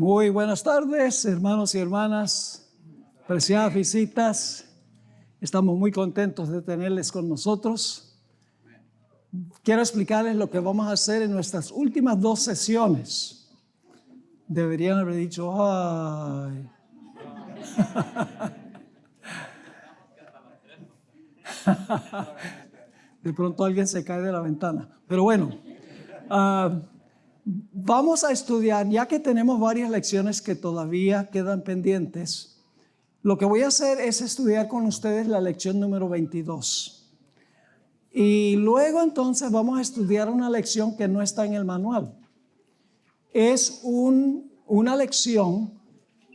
Muy buenas tardes, hermanos y hermanas, preciadas visitas. Estamos muy contentos de tenerles con nosotros. Quiero explicarles lo que vamos a hacer en nuestras últimas 2 sesiones. Deberían haber dicho, ¡ay! De pronto alguien se cae de la ventana. Pero bueno, vamos a estudiar, ya que tenemos varias lecciones que todavía quedan pendientes. Lo que voy a hacer es estudiar con ustedes la lección número 22. Y luego entonces vamos a estudiar una lección que no está en el manual. Es una lección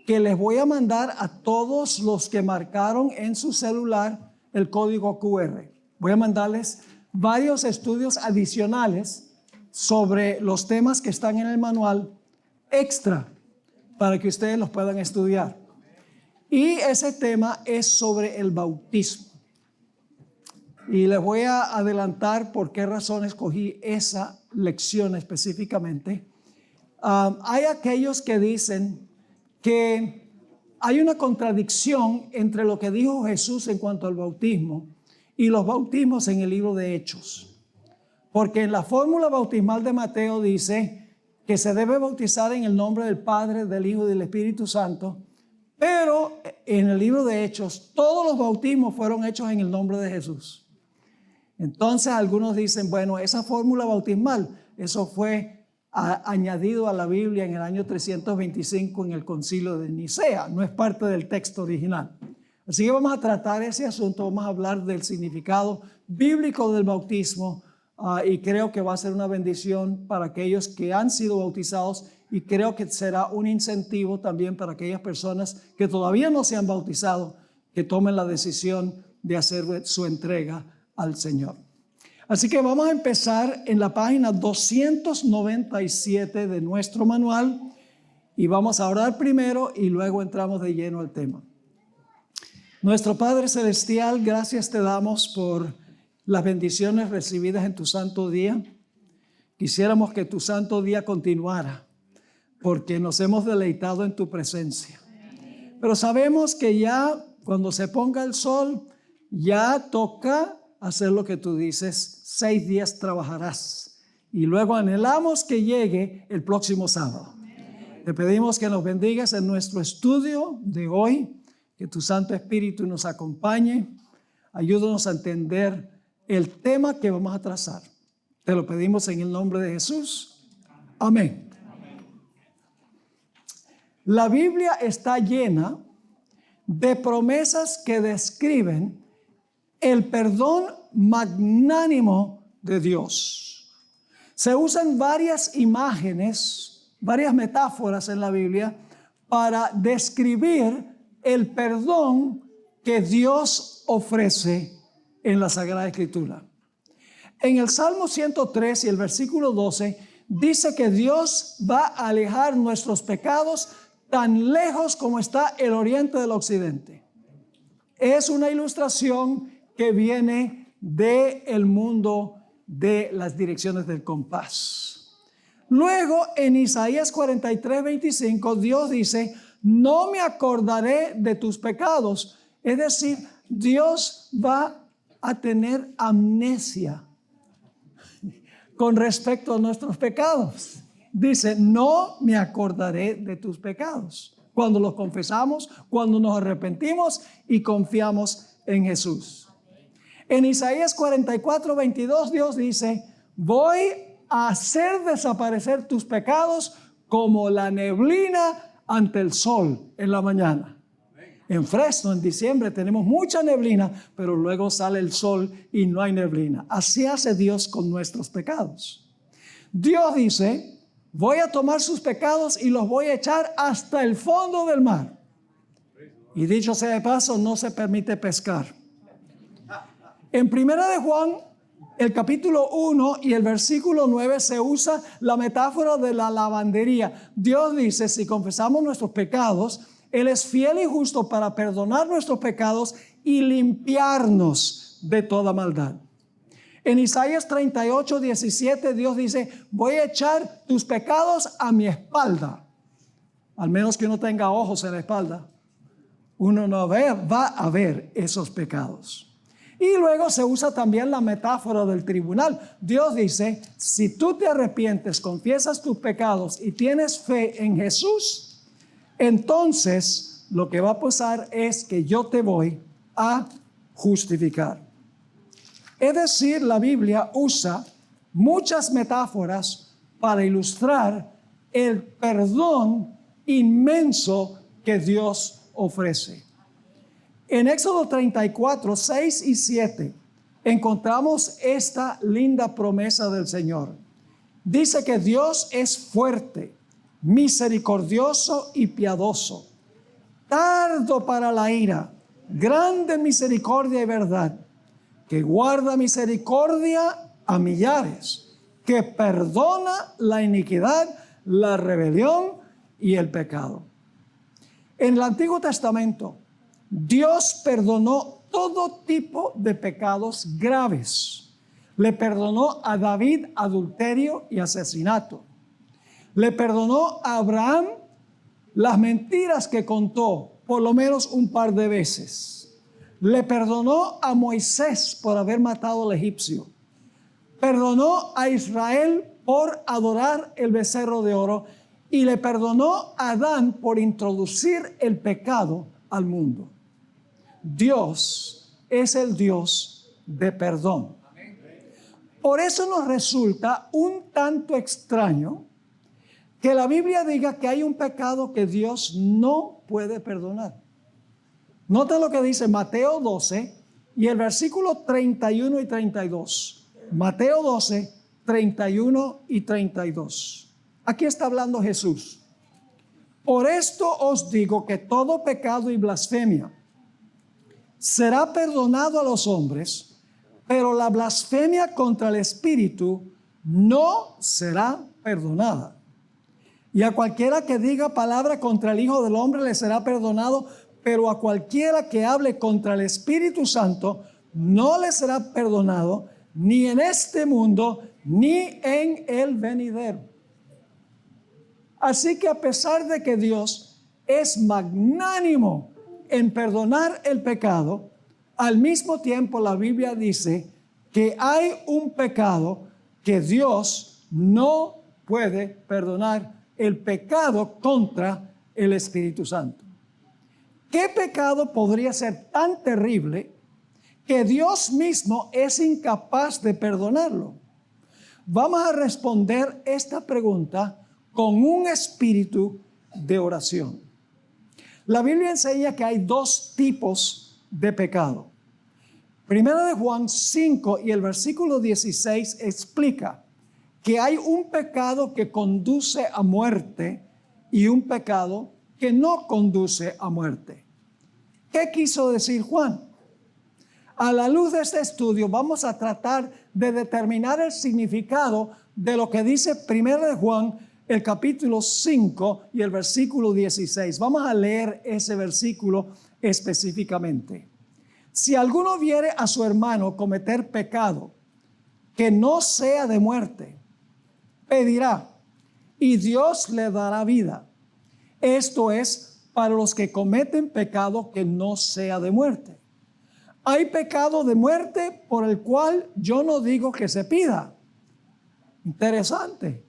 que les voy a mandar a todos los que marcaron en su celular el código QR. Voy a mandarles varios estudios adicionales sobre los temas que están en el manual extra para que ustedes los puedan estudiar. Y ese tema es sobre el bautismo. Y les voy a adelantar por qué razón escogí esa lección específicamente. Hay aquellos que dicen que hay una contradicción entre lo que dijo Jesús en cuanto al bautismo y los bautismos en el libro de Hechos. Porque en la fórmula bautismal de Mateo dice que se debe bautizar en el nombre del Padre, del Hijo y del Espíritu Santo, pero en el libro de Hechos todos los bautismos fueron hechos en el nombre de Jesús. Entonces algunos dicen, bueno, esa fórmula bautismal, eso fue añadido a la Biblia en el año 325 en el concilio de Nicea, no es parte del texto original. Así que vamos a tratar ese asunto, vamos a hablar del significado bíblico del bautismo y creo que va a ser una bendición para aquellos que han sido bautizados y creo que será un incentivo también para aquellas personas que todavía no se han bautizado, que tomen la decisión de hacer su entrega al Señor. Así que vamos a empezar en la página 297 de nuestro manual y vamos a orar primero y luego entramos de lleno al tema. Nuestro Padre Celestial, gracias te damos por las bendiciones recibidas en tu santo día. Quisiéramos que tu santo día continuara, porque nos hemos deleitado en tu presencia. Pero sabemos que ya cuando se ponga el sol, ya toca hacer lo que tú dices, 6 días trabajarás. Y luego anhelamos que llegue el próximo sábado. Te pedimos que nos bendigas en nuestro estudio de hoy, que tu Santo Espíritu nos acompañe, ayúdanos a entender el tema que vamos a trazar. Te lo pedimos en el nombre de Jesús. Amén. La Biblia está llena de promesas que describen el perdón magnánimo de Dios. Se usan varias imágenes, varias metáforas en la Biblia para describir el perdón que Dios ofrece en la Sagrada Escritura. En el Salmo 103 y el versículo 12 dice que Dios va a alejar nuestros pecados tan lejos como está el oriente del occidente. Es una ilustración que viene del mundo de las direcciones del compás. Luego en Isaías 43:25 Dios dice, no me acordaré de tus pecados. Es decir, Dios va a tener amnesia con respecto a nuestros pecados. Dice, no me acordaré de tus pecados. Cuando los confesamos, cuando nos arrepentimos y confiamos en Jesús. En Isaías 44:22 Dios dice, voy a hacer desaparecer tus pecados como la neblina ante el sol en la mañana. En Fresno, en diciembre, tenemos mucha neblina, pero luego sale el sol y no hay neblina. Así hace Dios con nuestros pecados. Dios dice, voy a tomar sus pecados y los voy a echar hasta el fondo del mar. Y dicho sea de paso, no se permite pescar. En 1 de Juan, el capítulo 1 y el versículo 9 se usa la metáfora de la lavandería. Dios dice, si confesamos nuestros pecados, Él es fiel y justo para perdonar nuestros pecados y limpiarnos de toda maldad. En Isaías 38:17 Dios dice, voy a echar tus pecados a mi espalda. al menos que uno tenga ojos en la espalda, uno no va a ver esos pecados. Y luego se usa también la metáfora del tribunal. Dios dice, si tú te arrepientes, confiesas tus pecados y tienes fe en Jesús, entonces lo que va a pasar es que yo te voy a justificar. Es decir, la Biblia usa muchas metáforas para ilustrar el perdón inmenso que Dios ofrece. En Éxodo 34, 6 y 7 encontramos esta linda promesa del Señor. Dice que Dios es fuerte, misericordioso y piadoso, tardo para la ira, grande misericordia y verdad, que guarda misericordia a millares, que perdona la iniquidad, la rebelión y el pecado. En el Antiguo Testamento, Dios perdonó todo tipo de pecados graves. Le perdonó a David adulterio y asesinato. Le perdonó a Abraham las mentiras que contó por lo menos un par de veces. Le perdonó a Moisés por haber matado al egipcio. Perdonó a Israel por adorar el becerro de oro. Y le perdonó a Adán por introducir el pecado al mundo. Dios es el Dios de perdón. Por eso nos resulta un tanto extraño que la Biblia diga que hay un pecado que Dios no puede perdonar. Nota lo que dice Mateo 12 y el versículo 31 y 32. Mateo 12, 31 y 32. Aquí está hablando Jesús. Por esto os digo que todo pecado y blasfemia será perdonado a los hombres, pero la blasfemia contra el Espíritu no será perdonada. Y a cualquiera que diga palabra contra el Hijo del Hombre le será perdonado, pero a cualquiera que hable contra el Espíritu Santo no le será perdonado, ni en este mundo, ni en el venidero. Así que a pesar de que Dios es magnánimo en perdonar el pecado, al mismo tiempo la Biblia dice que hay un pecado que Dios no puede perdonar, el pecado contra el Espíritu Santo. ¿Qué pecado podría ser tan terrible que Dios mismo es incapaz de perdonarlo? Vamos a responder esta pregunta con un espíritu de oración. La Biblia enseña que hay dos tipos de pecado. Primera de Juan 5 y el versículo 16 explica que hay un pecado que conduce a muerte y un pecado que no conduce a muerte. ¿Qué quiso decir Juan? A la luz de este estudio vamos a tratar de determinar el significado de lo que dice Primera de Juan, el capítulo 5 y el versículo 16. Vamos a leer ese versículo específicamente. Si alguno viere a su hermano cometer pecado que no sea de muerte, pedirá y Dios le dará vida. Esto es para los que cometen pecado que no sea de muerte. Hay pecado de muerte por el cual yo no digo que se pida. Interesante.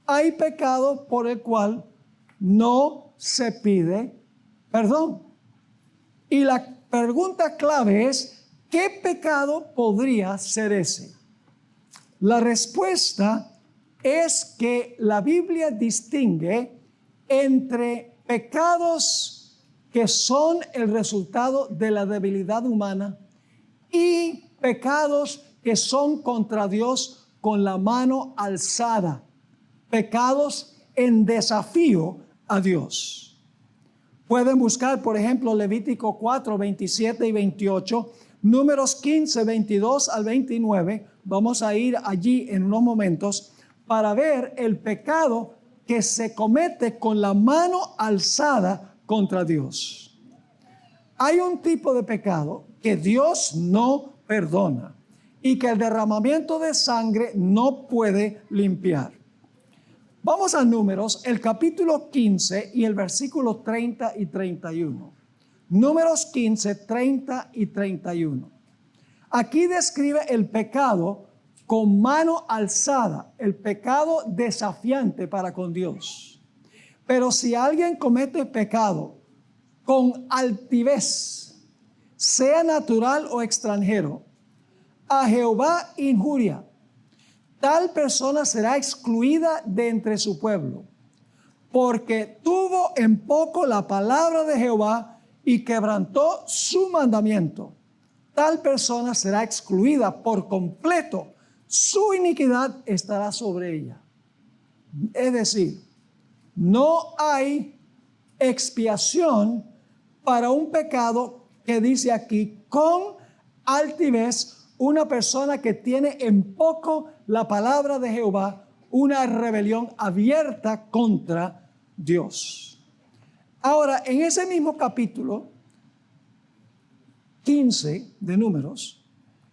Hay pecado por el cual no se pide perdón. Y la pregunta clave es, ¿qué pecado podría ser ese? La respuesta es que la Biblia distingue entre pecados que son el resultado de la debilidad humana y pecados que son contra Dios con la mano alzada. Pecados en desafío a Dios. Pueden buscar, por ejemplo, Levítico 4, 27 y 28, Números 15, 22 al 29. Vamos a ir allí en unos momentos para ver el pecado que se comete con la mano alzada contra Dios. Hay un tipo de pecado que Dios no perdona y que el derramamiento de sangre no puede limpiar. Vamos a Números, el capítulo 15 y el versículo 30 y 31. Números 15, 30 y 31. Aquí describe el pecado con mano alzada, el pecado desafiante para con Dios. Pero si alguien comete pecado con altivez, sea natural o extranjero, a Jehová injuria, tal persona será excluida de entre su pueblo, porque tuvo en poco la palabra de Jehová y quebrantó su mandamiento. Tal persona será excluida por completo, su iniquidad estará sobre ella. Es decir, no hay expiación para un pecado que dice aquí con altivez, una persona que tiene en poco la palabra de Jehová, una rebelión abierta contra Dios. Ahora, en ese mismo capítulo 15 de Números,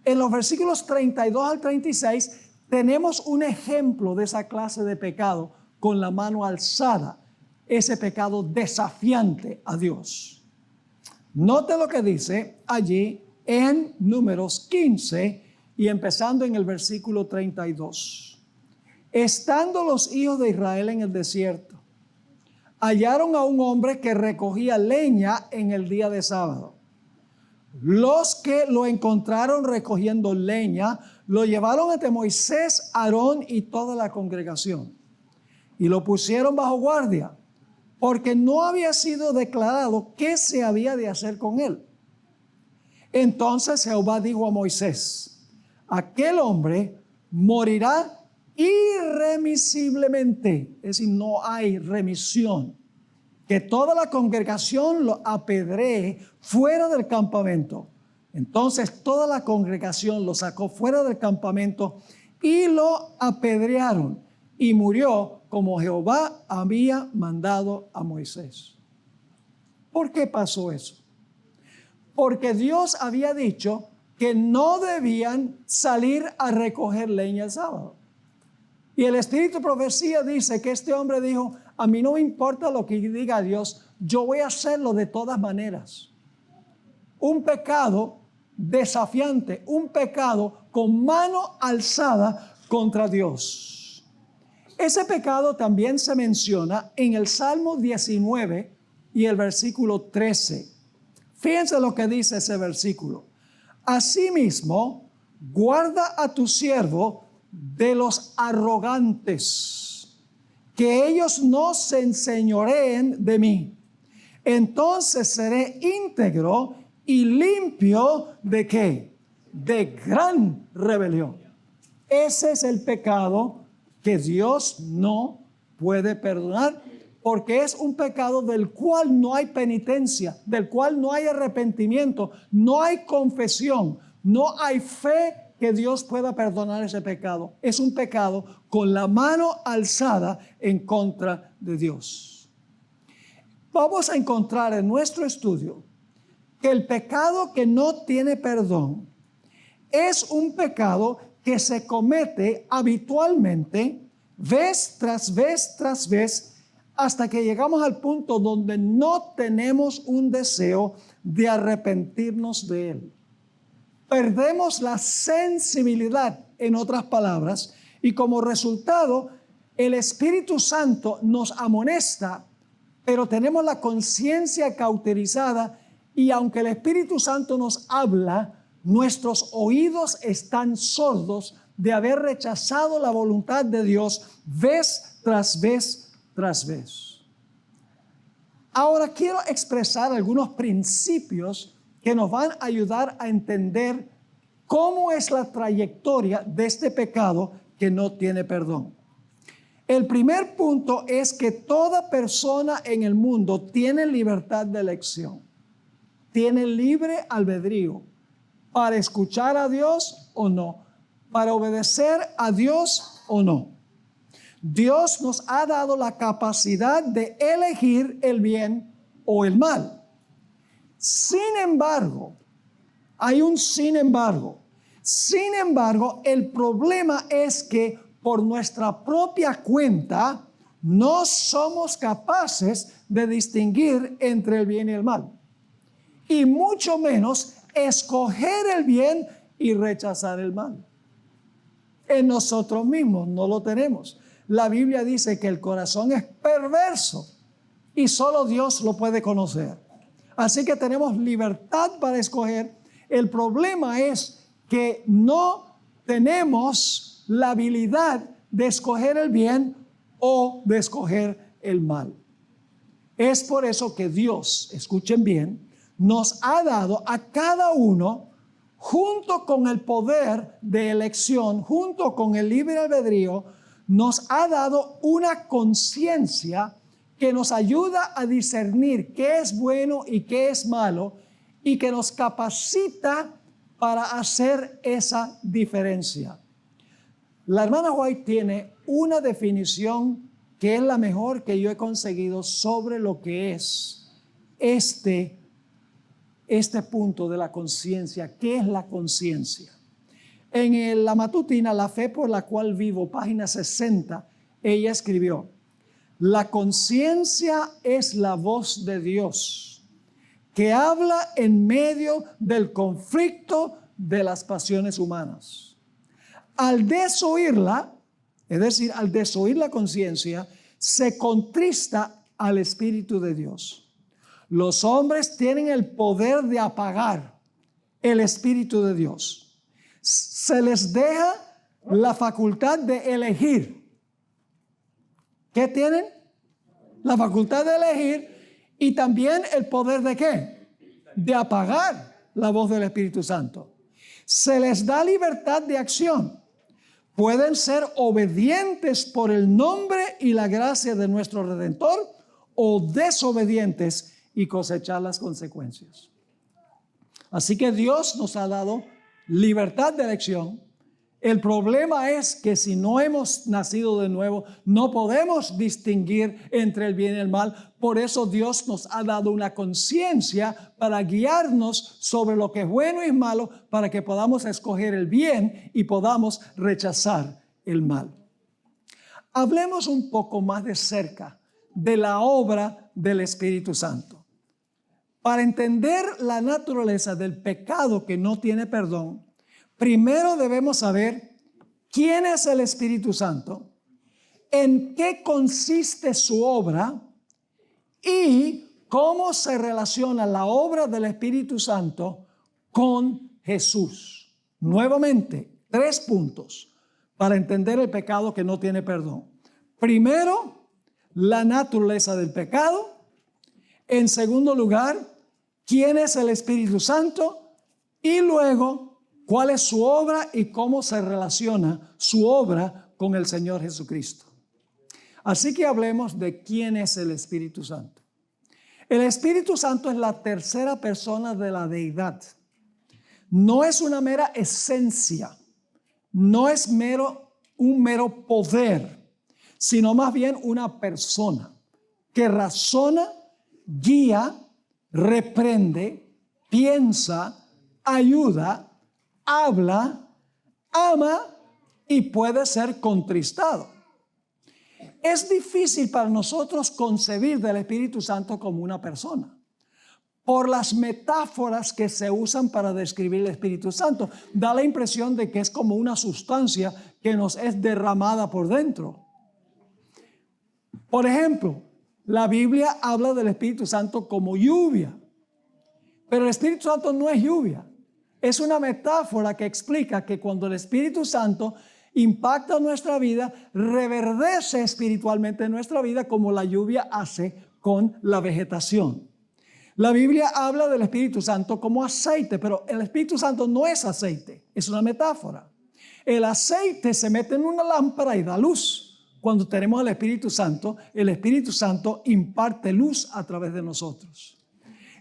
en los versículos 32 al 36, tenemos un ejemplo de esa clase de pecado con la mano alzada, ese pecado desafiante a Dios. Note lo que dice allí en Números 15 y empezando en el versículo 32. Estando los hijos de Israel en el desierto, hallaron a un hombre que recogía leña en el día de sábado. Los que lo encontraron recogiendo leña, lo llevaron ante Moisés, Aarón y toda la congregación, y lo pusieron bajo guardia, porque no había sido declarado qué se había de hacer con él. Entonces Jehová dijo a Moisés: aquel hombre morirá irremisiblemente, es decir, no hay remisión. Que toda la congregación lo apedree fuera del campamento. Entonces toda la congregación lo sacó fuera del campamento y lo apedrearon, y murió como Jehová había mandado a Moisés. ¿Por qué pasó eso? Porque Dios había dicho que no debían salir a recoger leña el sábado. Y el espíritu de profecía dice que este hombre dijo: a mí no me importa lo que diga Dios, yo voy a hacerlo de todas maneras. Un pecado desafiante, un pecado con mano alzada contra Dios. Ese pecado también se menciona en el Salmo 19 y el versículo 13. Fíjense lo que dice ese versículo. Asimismo, guarda a tu siervo de los arrogantes, que ellos no se enseñoreen de mí. Entonces seré íntegro y limpio ¿de qué? De gran rebelión. Ese es el pecado que Dios no puede perdonar, porque es un pecado del cual no hay penitencia, del cual no hay arrepentimiento, no hay confesión, no hay fe que Dios pueda perdonar ese pecado. Es un pecado con la mano alzada en contra de Dios. Vamos a encontrar en nuestro estudio que el pecado que no tiene perdón es un pecado que se comete habitualmente, vez tras vez tras vez, hasta que llegamos al punto donde no tenemos un deseo de arrepentirnos de él. Perdemos la sensibilidad, en otras palabras, y como resultado, el Espíritu Santo nos amonesta, pero tenemos la conciencia cauterizada, y aunque el Espíritu Santo nos habla, nuestros oídos están sordos de haber rechazado la voluntad de Dios vez tras vez tras vez. Ahora quiero expresar algunos principios que nos van a ayudar a entender cómo es la trayectoria de este pecado que no tiene perdón. El primer punto es que toda persona en el mundo tiene libertad de elección, tiene libre albedrío para escuchar a Dios o no, para obedecer a Dios o no. Dios nos ha dado la capacidad de elegir el bien o el mal. Sin embargo, hay un sin embargo. El problema es que por nuestra propia cuenta no somos capaces de distinguir entre el bien y el mal. Y mucho menos escoger el bien y rechazar el mal. En nosotros mismos no lo tenemos. La Biblia dice que el corazón es perverso y solo Dios lo puede conocer. Así que tenemos libertad para escoger. El problema es que no tenemos la habilidad de escoger el bien o de escoger el mal. Es por eso que Dios, escuchen bien, nos ha dado a cada uno, junto con el poder de elección, junto con el libre albedrío, nos ha dado una conciencia que nos ayuda a discernir qué es bueno y qué es malo, y que nos capacita para hacer esa diferencia. La hermana White tiene una definición que es la mejor que yo he conseguido sobre lo que es este punto de la conciencia. ¿Qué es la conciencia? En la matutina La fe por la cual vivo, página 60, ella escribió: la conciencia es la voz de Dios que habla en medio del conflicto de las pasiones humanas. Al desoírla, es decir, al desoír la conciencia, se contrista al Espíritu de Dios. Los hombres tienen el poder de apagar el Espíritu de Dios. Se les deja la facultad de elegir. ¿Qué tienen? La facultad de elegir. Y también el poder de ¿qué? De apagar la voz del Espíritu Santo. Se les da libertad de acción. Pueden ser obedientes por el nombre y la gracia de nuestro Redentor, o desobedientes y cosechar las consecuencias. Así que Dios nos ha dado libertad de elección. El problema es que si no hemos nacido de nuevo, no podemos distinguir entre el bien y el mal. Por eso Dios nos ha dado una conciencia para guiarnos sobre lo que es bueno y malo, para que podamos escoger el bien y podamos rechazar el mal. Hablemos un poco más de cerca de la obra del Espíritu Santo. Para entender la naturaleza del pecado que no tiene perdón, primero debemos saber quién es el Espíritu Santo, en qué consiste su obra y cómo se relaciona la obra del Espíritu Santo con Jesús. Nuevamente, 3 puntos para entender el pecado que no tiene perdón. Primero, la naturaleza del pecado. En segundo lugar, quién es el Espíritu Santo. Y luego, cuál es su obra y cómo se relaciona su obra con el Señor Jesucristo. Así que hablemos de quién es el Espíritu Santo. El Espíritu Santo es la tercera persona de la deidad. No es una mera esencia, no es un mero poder, sino más bien una persona que razona, guía, reprende, piensa, ayuda, habla, ama y puede ser contristado. Es difícil para nosotros concebir del Espíritu Santo como una persona, por las metáforas que se usan para describir el Espíritu Santo. Da la impresión de que es como una sustancia que nos es derramada por dentro. Por ejemplo, la Biblia habla del Espíritu Santo como lluvia, pero el Espíritu Santo no es lluvia. Es una metáfora que explica que cuando el Espíritu Santo impacta nuestra vida, reverdece espiritualmente nuestra vida como la lluvia hace con la vegetación. La Biblia habla del Espíritu Santo como aceite, pero el Espíritu Santo no es aceite, es una metáfora. El aceite se mete en una lámpara y da luz. Cuando tenemos el Espíritu Santo imparte luz a través de nosotros.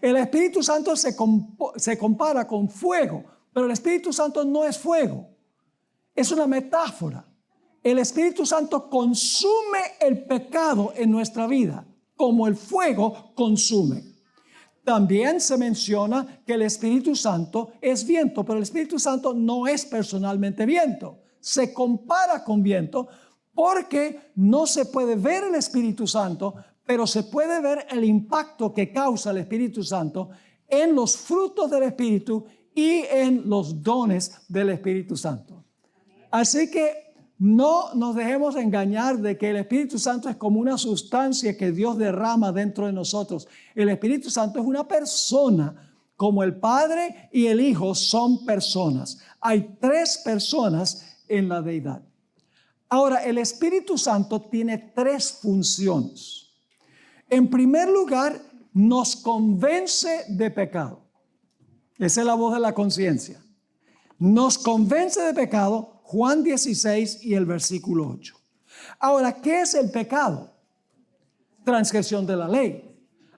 El Espíritu Santo se compara con fuego, pero el Espíritu Santo no es fuego. Es una metáfora. El Espíritu Santo consume el pecado en nuestra vida, como el fuego consume. También se menciona que el Espíritu Santo es viento, pero el Espíritu Santo no es personalmente viento. Se compara con viento Porque no se puede ver el Espíritu Santo, pero se puede ver el impacto que causa el Espíritu Santo en los frutos del Espíritu y en los dones del Espíritu Santo. Así que no nos dejemos engañar de que el Espíritu Santo es como una sustancia que Dios derrama dentro de nosotros. El Espíritu Santo es una persona, como el Padre y el Hijo son personas. Hay 3 personas en la deidad. Ahora, el Espíritu Santo tiene 3 funciones. En primer lugar, nos convence de pecado. Esa es la voz de la conciencia. Nos convence de pecado, Juan 16 y el versículo 8. Ahora, ¿qué es el pecado? Transgresión de la ley.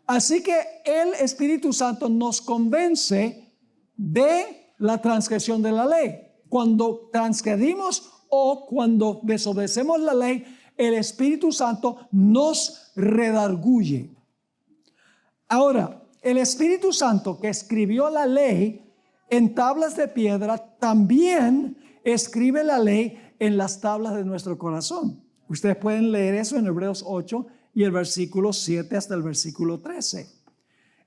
Así que el Espíritu Santo nos convence de la transgresión de la ley. Cuando transgredimos o cuando desobedecemos la ley, el Espíritu Santo nos redarguye. Ahora, el Espíritu Santo que escribió la ley en tablas de piedra, también escribe la ley en las tablas de nuestro corazón. Ustedes pueden leer eso en Hebreos 8 y el versículo 7 hasta el versículo 13.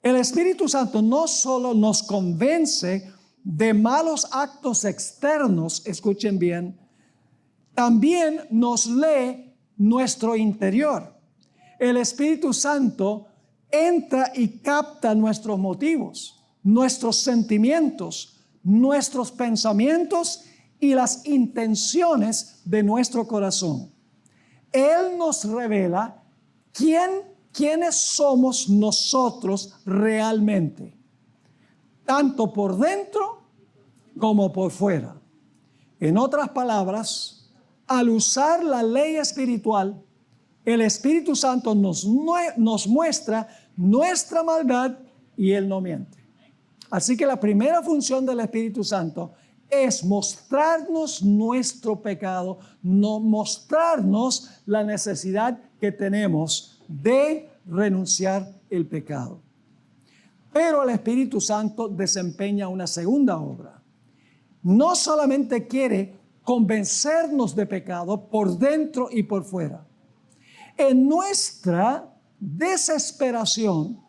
El Espíritu Santo no solo nos convence de malos actos externos, escuchen bien, también nos lee nuestro interior. El Espíritu Santo entra y capta nuestros motivos, nuestros sentimientos, nuestros pensamientos y las intenciones de nuestro corazón. Él nos revela quiénes somos nosotros realmente, tanto por dentro como por fuera. En otras palabras, al usar la ley espiritual, el Espíritu Santo nos muestra nuestra maldad y Él no miente. Así que la primera función del Espíritu Santo es mostrarnos nuestro pecado, mostrarnos la necesidad que tenemos de renunciar el pecado. Pero el Espíritu Santo desempeña una segunda obra. No solamente quiere convencernos de pecado por dentro y por fuera. En nuestra desesperación,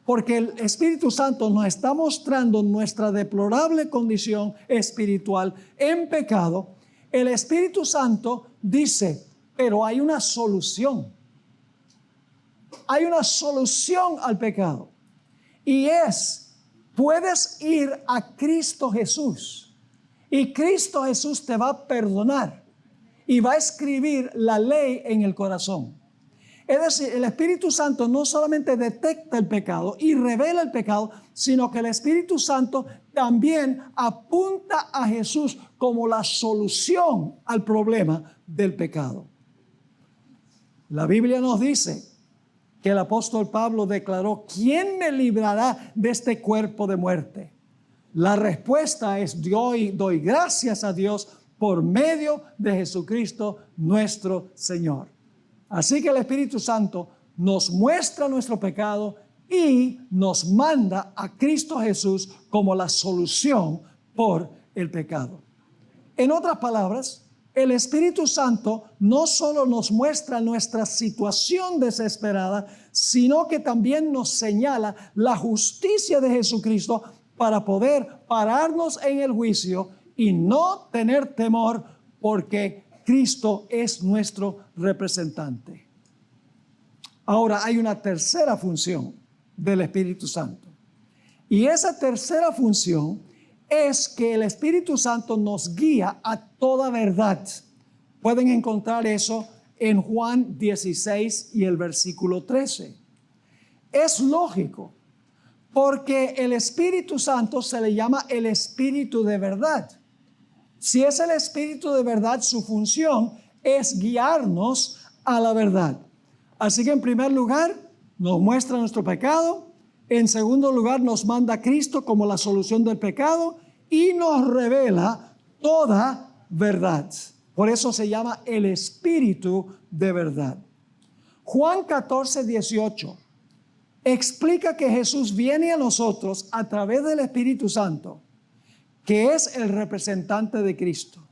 porque el Espíritu Santo nos está mostrando nuestra deplorable condición espiritual en pecado, el Espíritu Santo dice, pero hay una solución. Hay una solución al pecado. Y puedes ir a Cristo Jesús. Y Cristo Jesús te va a perdonar. Y va a escribir la ley en el corazón. Es decir, el Espíritu Santo no solamente detecta el pecado y revela el pecado, sino que el Espíritu Santo también apunta a Jesús como la solución al problema del pecado. La Biblia nos dice que el apóstol Pablo declaró, ¿quién me librará de este cuerpo de muerte? La respuesta es, doy gracias a Dios por medio de Jesucristo nuestro Señor. Así que el Espíritu Santo nos muestra nuestro pecado y nos manda a Cristo Jesús como la solución por el pecado. En otras palabras, el Espíritu Santo no solo nos muestra nuestra situación desesperada, sino que también nos señala la justicia de Jesucristo para poder pararnos en el juicio y no tener temor porque Cristo es nuestro representante. Ahora hay una tercera función del Espíritu Santo. Y esa tercera función es que el Espíritu Santo nos guía a toda verdad. Pueden encontrar eso en Juan 16 y el versículo 13. Es lógico, porque el Espíritu Santo se le llama el Espíritu de verdad. Si es el Espíritu de verdad, su función es guiarnos a la verdad. Así que en primer lugar, nos muestra nuestro pecado. En segundo lugar, nos manda a Cristo como la solución del pecado y nos revela toda verdad. Por eso se llama el Espíritu de verdad. Juan 14, 18 explica que Jesús viene a nosotros a través del Espíritu Santo, que es el representante de Cristo.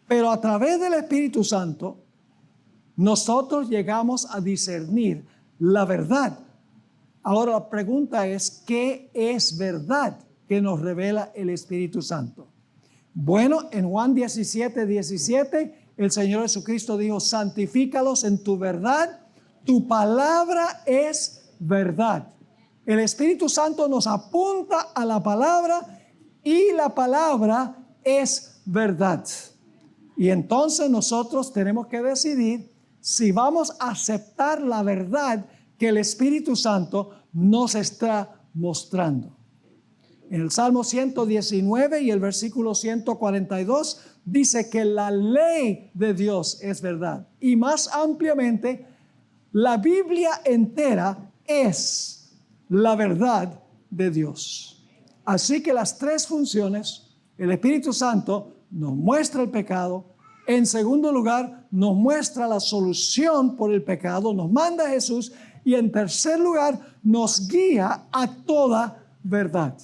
Pero a través del Espíritu Santo nosotros llegamos a discernir la verdad. Ahora la pregunta es, ¿qué es verdad que nos revela el Espíritu Santo? Bueno, en Juan 17:17, el Señor Jesucristo dijo, santifícalos en tu verdad, tu palabra es verdad. El Espíritu Santo nos apunta a la palabra y la palabra es verdad. Y entonces nosotros tenemos que decidir si vamos a aceptar la verdad que el Espíritu Santo nos está mostrando. En el Salmo 119 y el versículo 142 dice que la ley de Dios es verdad. Y más ampliamente, la Biblia entera es la verdad de Dios. Así que las tres funciones, el Espíritu Santo nos muestra el pecado. En segundo lugar, nos muestra la solución por el pecado, nos manda a Jesús. Y en tercer lugar, nos guía a toda verdad.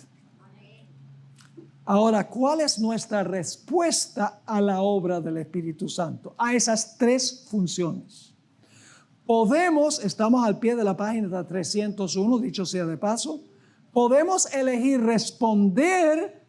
Ahora, ¿cuál es nuestra respuesta a la obra del Espíritu Santo? A esas tres funciones. Estamos al pie de la página 301, dicho sea de paso, podemos elegir responder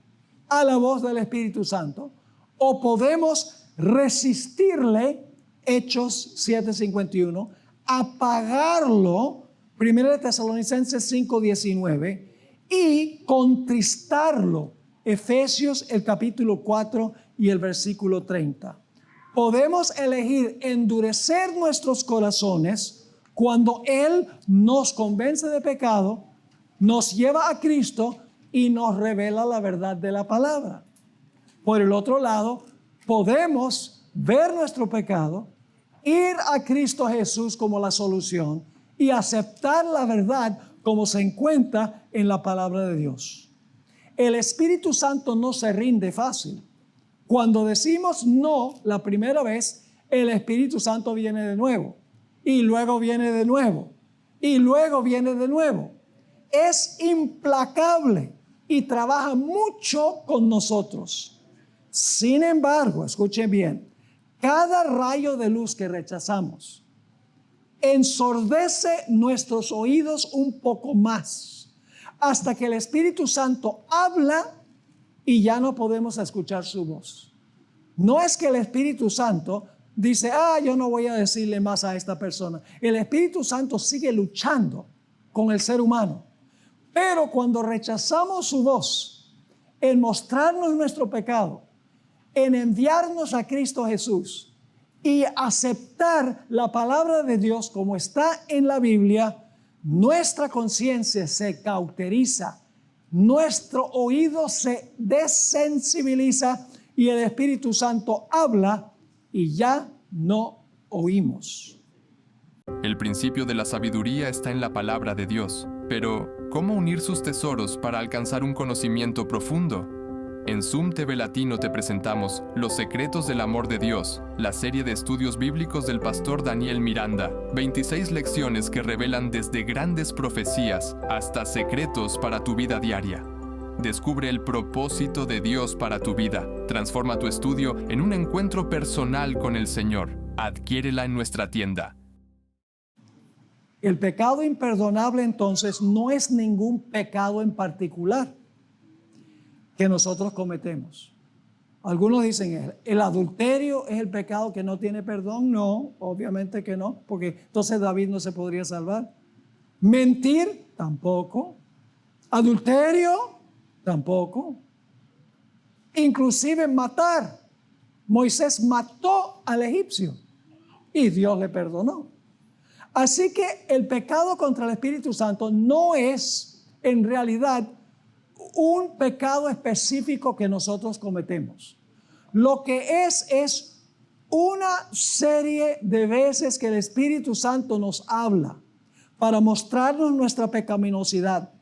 a la voz del Espíritu Santo o podemos resistirle, Hechos 7:51, apagarlo, 1 Tesalonicenses 5:19, y contristarlo, Efesios el capítulo 4 y el versículo 30. Podemos elegir endurecer nuestros corazones cuando Él nos convence de pecado, nos lleva a Cristo y nos revela la verdad de la palabra. Por el otro lado, podemos ver nuestro pecado, ir a Cristo Jesús como la solución y aceptar la verdad como se encuentra en la palabra de Dios. El Espíritu Santo no se rinde fácil. Cuando decimos no la primera vez, el Espíritu Santo viene de nuevo y luego viene de nuevo y luego viene de nuevo. Es implacable y trabaja mucho con nosotros. Sin embargo, escuchen bien, cada rayo de luz que rechazamos ensordece nuestros oídos un poco más hasta que el Espíritu Santo habla y ya no podemos escuchar su voz. No es que el Espíritu Santo dice, yo no voy a decirle más a esta persona. El Espíritu Santo sigue luchando con el ser humano. Pero cuando rechazamos su voz, en mostrarnos nuestro pecado, en enviarnos a Cristo Jesús y aceptar la palabra de Dios como está en la Biblia, nuestra conciencia se cauteriza, nuestro oído se desensibiliza y el Espíritu Santo habla y ya no oímos. El principio de la sabiduría está en la palabra de Dios, pero ¿cómo unir sus tesoros para alcanzar un conocimiento profundo? En Zoom TV Latino te presentamos Los secretos del amor de Dios, la serie de estudios bíblicos del pastor Daniel Miranda. 26 lecciones que revelan desde grandes profecías hasta secretos para tu vida diaria. Descubre el propósito de Dios para tu vida. Transforma tu estudio en un encuentro personal con el Señor. Adquiérela en nuestra tienda. El pecado imperdonable entonces no es ningún pecado en particular que nosotros cometemos. Algunos dicen, ¿el adulterio es el pecado que no tiene perdón? No, obviamente que no, porque entonces David no se podría salvar. Mentir, tampoco. Adulterio, tampoco. Inclusive matar. Moisés mató al egipcio y Dios le perdonó. Así que el pecado contra el Espíritu Santo no es en realidad un pecado específico que nosotros cometemos. Lo que es una serie de veces que el Espíritu Santo nos habla para mostrarnos nuestra pecaminosidad,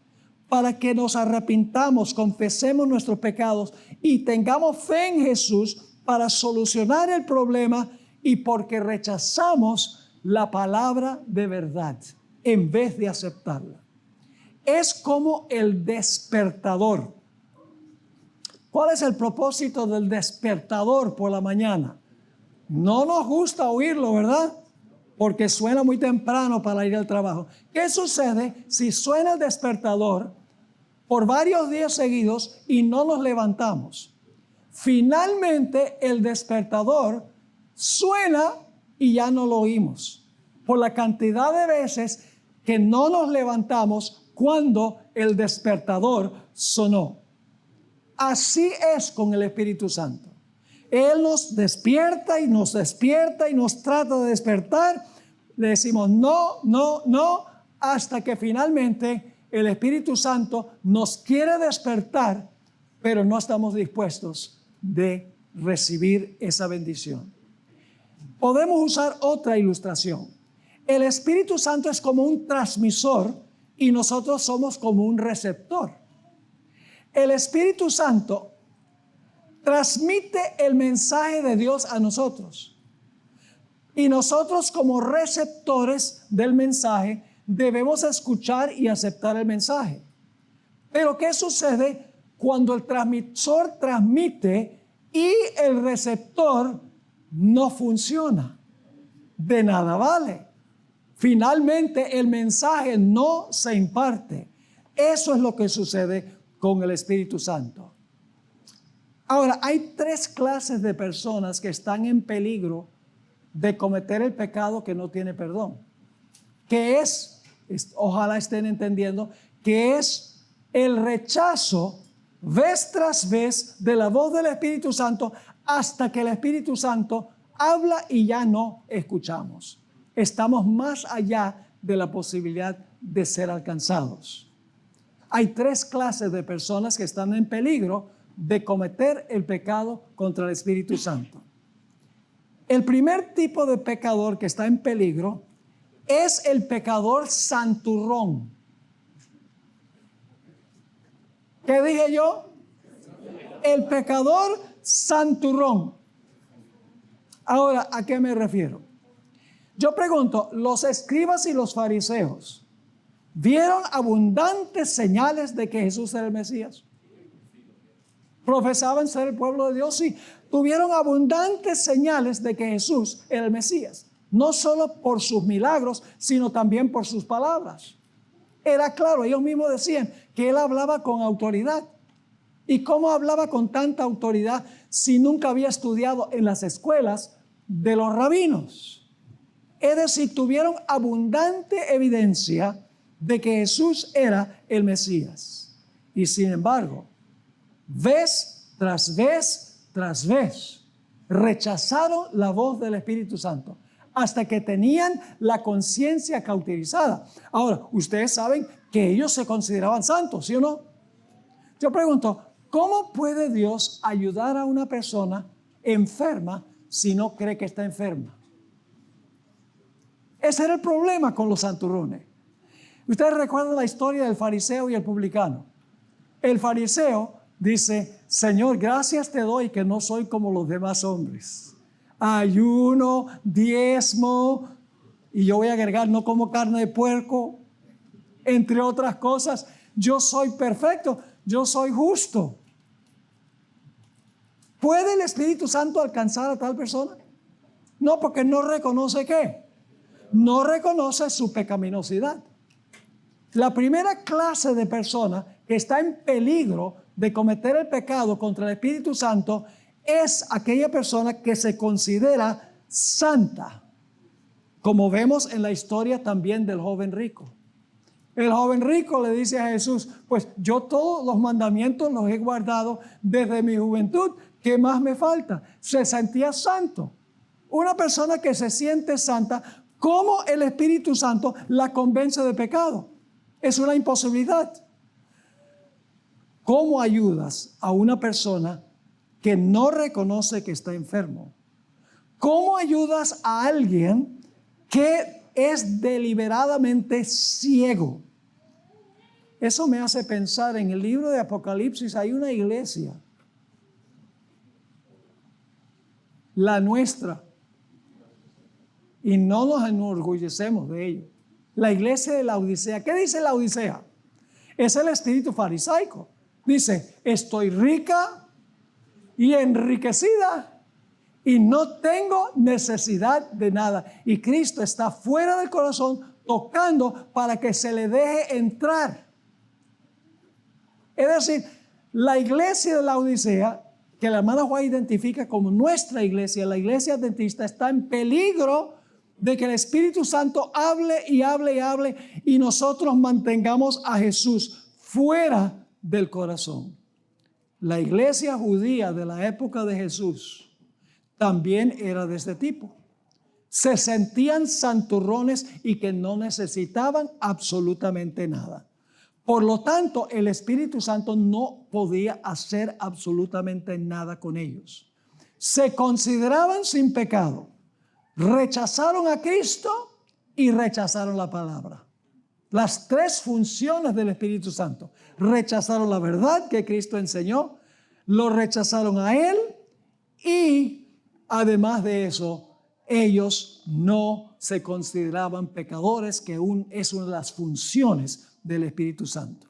para que nos arrepintamos, confesemos nuestros pecados y tengamos fe en Jesús para solucionar el problema y porque rechazamos la palabra de verdad en vez de aceptarla. Es como el despertador. ¿Cuál es el propósito del despertador por la mañana? No nos gusta oírlo, ¿verdad? porque suena muy temprano para ir al trabajo. ¿Qué sucede si suena el despertador por varios días seguidos y no nos levantamos? Finalmente el despertador suena y ya no lo oímos, por la cantidad de veces que no nos levantamos cuando el despertador sonó. Así es con el Espíritu Santo. Él nos despierta y nos trata de despertar. Le decimos no, no, no, hasta que finalmente el Espíritu Santo nos quiere despertar, pero no estamos dispuestos de recibir esa bendición. Podemos usar otra ilustración. El Espíritu Santo es como un transmisor y nosotros somos como un receptor. El Espíritu Santo transmite el mensaje de Dios a nosotros. Y nosotros como receptores del mensaje debemos escuchar y aceptar el mensaje. Pero ¿qué sucede cuando el transmisor transmite y el receptor no funciona? De nada vale. Finalmente el mensaje no se imparte. Eso es lo que sucede con el Espíritu Santo. Ahora, hay 3 clases de personas que están en peligro de cometer el pecado que no tiene perdón. Que es, ojalá estén entendiendo, que es el rechazo vez tras vez de la voz del Espíritu Santo hasta que el Espíritu Santo habla y ya no escuchamos. Estamos más allá de la posibilidad de ser alcanzados. Hay 3 clases de personas que están en peligro de cometer el pecado contra el Espíritu Santo. El primer tipo de pecador que está en peligro es el pecador santurrón. ¿Qué dije yo? El pecador santurrón. Ahora, ¿a qué me refiero? Yo pregunto, los escribas y los fariseos ¿vieron abundantes señales de que Jesús era el Mesías? ¿Profesaban ser el pueblo de Dios? Sí. Tuvieron abundantes señales de que Jesús era el Mesías. No solo por sus milagros, sino también por sus palabras. Era claro, ellos mismos decían que Él hablaba con autoridad. ¿Y cómo hablaba con tanta autoridad si nunca había estudiado en las escuelas de los rabinos? Es decir, tuvieron abundante evidencia de que Jesús era el Mesías. Y sin embargo, vez tras vez tras vez, rechazaron la voz del Espíritu Santo hasta que tenían la conciencia cauterizada. Ahora, ustedes saben que ellos se consideraban santos, ¿sí o no? Yo pregunto, ¿cómo puede Dios ayudar a una persona enferma si no cree que está enferma? Ese era el problema con los santurrones. Ustedes recuerdan la historia del fariseo y el publicano. El fariseo dice, Señor, gracias te doy que no soy como los demás hombres. Ayuno, diezmo, y yo voy a agregar, no como carne de puerco, entre otras cosas. Yo soy perfecto, yo soy justo. ¿Puede el Espíritu Santo alcanzar a tal persona? No, porque no reconoce ¿qué? No reconoce su pecaminosidad. La primera clase de persona que está en peligro de cometer el pecado contra el Espíritu Santo es aquella persona que se considera santa, como vemos en la historia también del joven rico. El joven rico le dice a Jesús, pues yo todos los mandamientos los he guardado desde mi juventud, ¿qué más me falta? Se sentía santo. Una persona que se siente santa, ¿cómo el Espíritu Santo la convence de pecado? Es una imposibilidad. ¿Cómo ayudas a una persona que no reconoce que está enfermo? ¿Cómo ayudas a alguien que es deliberadamente ciego? Eso me hace pensar en el libro de Apocalipsis. Hay una iglesia, la nuestra, y no nos enorgullecemos de ello. La iglesia de la Odisea. ¿Qué dice la Odisea? Es el espíritu farisaico. Dice, estoy rica y enriquecida y no tengo necesidad de nada. Y Cristo está fuera del corazón tocando para que se le deje entrar. Es decir, la iglesia de la Odisea, que la hermana Juan identifica como nuestra iglesia, la iglesia adventista, está en peligro de que el Espíritu Santo hable y hable y hable y nosotros mantengamos a Jesús fuera del corazón. La iglesia judía de la época de Jesús también era de este tipo. Se sentían santurrones y que no necesitaban absolutamente nada. Por lo tanto, el Espíritu Santo no podía hacer absolutamente nada con ellos. Se consideraban sin pecado. Rechazaron a Cristo y rechazaron la palabra. Las tres funciones del Espíritu Santo. Rechazaron la verdad que Cristo enseñó, lo rechazaron a Él y además de eso, ellos no se consideraban pecadores, que es una de las funciones del Espíritu Santo.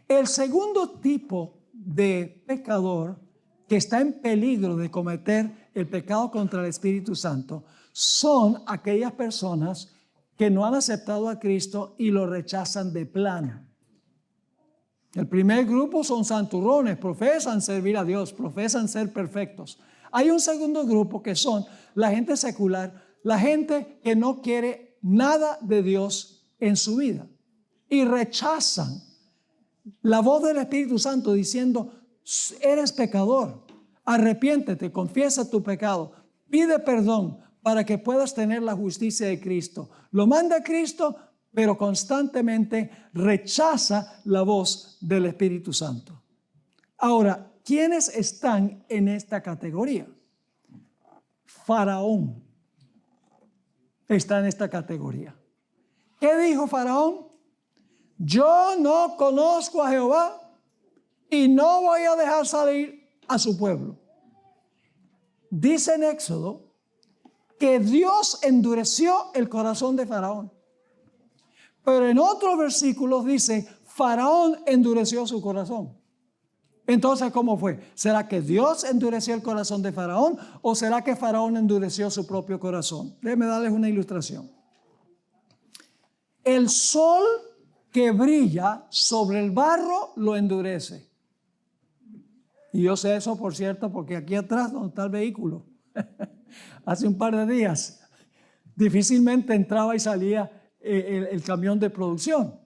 El segundo tipo de pecador que está en peligro de cometer el pecado contra el Espíritu Santo son aquellas personas que no han aceptado a Cristo y lo rechazan de plano. El primer grupo son santurrones, profesan servir a Dios, profesan ser perfectos. Hay un segundo grupo que son la gente secular, la gente que no quiere nada de Dios en su vida y rechazan la voz del Espíritu Santo diciendo: eres pecador, arrepiéntete, confiesa tu pecado, pide perdón para que puedas tener la justicia de Cristo. Lo manda Cristo, pero constantemente rechaza la voz del Espíritu Santo. Ahora, ¿quiénes están en esta categoría? Faraón está en esta categoría. ¿Qué dijo Faraón? Yo no conozco a Jehová y no voy a dejar salir a su pueblo. Dice en Éxodo que Dios endureció el corazón de Faraón. Pero en otros versículos dice, Faraón endureció su corazón. Entonces, ¿cómo fue? ¿Será que Dios endureció el corazón de Faraón o será que Faraón endureció su propio corazón? Déjenme darles una ilustración. El sol que brilla sobre el barro lo endurece. Y yo sé eso, por cierto, porque aquí atrás donde está el vehículo, hace un par de días, difícilmente entraba y salía el camión de producción.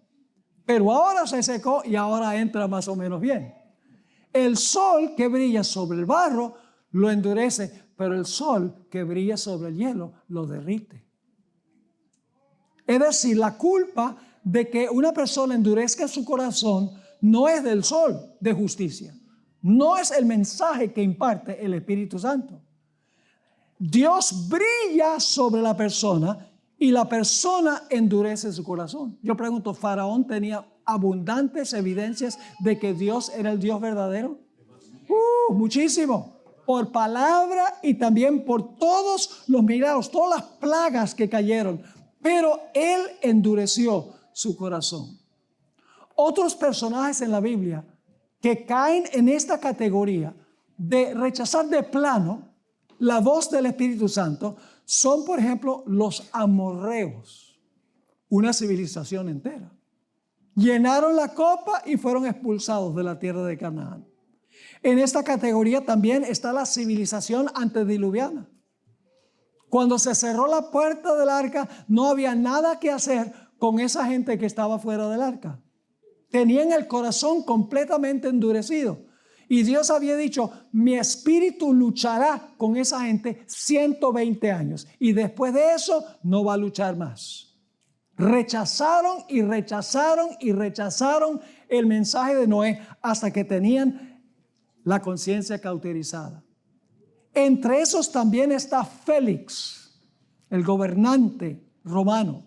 Pero ahora se secó y ahora entra más o menos bien. El sol que brilla sobre el barro lo endurece, pero el sol que brilla sobre el hielo lo derrite. Es decir, la culpa de que una persona endurezca su corazón no es del sol de justicia. No es el mensaje que imparte el Espíritu Santo. Dios brilla sobre la persona y la persona endurece su corazón. Yo pregunto, ¿Faraón tenía abundantes evidencias de que Dios era el Dios verdadero? Muchísimo. Por palabra y también por todos los milagros, todas las plagas que cayeron. Pero él endureció su corazón. Otros personajes en la Biblia que caen en esta categoría de rechazar de plano la voz del Espíritu Santo son, por ejemplo, los amorreos, una civilización entera. Llenaron la copa y fueron expulsados de la tierra de Canaán. En esta categoría también está la civilización antediluviana. Cuando se cerró la puerta del arca, no había nada que hacer con esa gente que estaba fuera del arca. Tenían el corazón completamente endurecido. Y Dios había dicho, mi espíritu luchará con esa gente 120 años. Y después de eso, no va a luchar más. Rechazaron y rechazaron y rechazaron el mensaje de Noé hasta que tenían la conciencia cauterizada. Entre esos también está Félix, el gobernante romano.